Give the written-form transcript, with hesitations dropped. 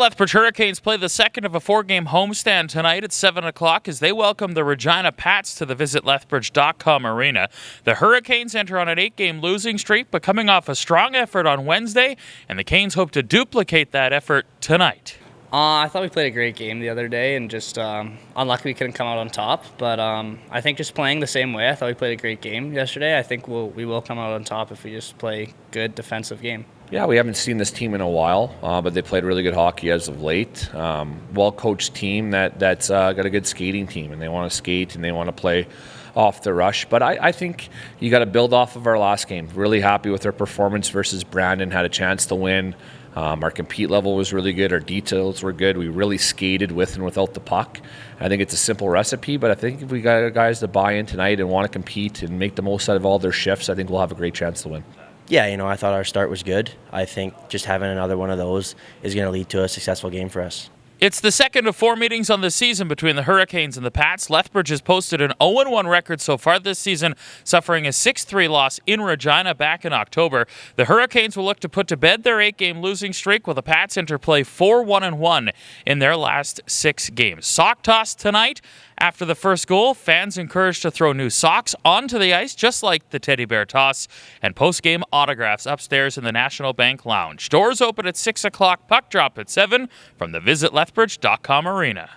Lethbridge Hurricanes play the second of a four-game homestand tonight at 7 o'clock as they welcome the Regina Pats to the visitlethbridge.com arena. The Hurricanes enter on an 8-game losing streak, but coming off a strong effort on Wednesday, and the Canes hope to duplicate that effort tonight. I thought we played a great game the other day, and just unlucky we couldn't come out on top. But I think just playing the same way, I thought we played a great game yesterday. I think we will come out on top if we just play good defensive game. Yeah, we haven't seen this team in a while, but they played really good hockey as of late. Well-coached team that's got a good skating team, and they want to skate and they want to play off the rush. But I think you got to build off of our last game. Really happy with our performance versus Brandon. Had a chance to win. Our compete level was really good. Our details were good. We really skated with and without the puck. I think it's a simple recipe, but I think if we got guys to buy in tonight and want to compete and make the most out of all their shifts, I think we'll have a great chance to win. Yeah, I thought our start was good. I think just having another one of those is going to lead to a successful game for us. It's the second of four meetings on the season between the Hurricanes and the Pats. Lethbridge has posted an 0-1 record so far this season, suffering a 6-3 loss in Regina back in October. The Hurricanes will look to put to bed their 8-game losing streak, while the Pats interplay 4-1-1 in their last 6 games. Sock toss tonight. After the first goal, fans encouraged to throw new socks onto the ice, just like the Teddy Bear toss, and post-game autographs upstairs in the National Bank Lounge. Doors open at 6 o'clock, puck drop at 7 from the visitlethbridge.com arena.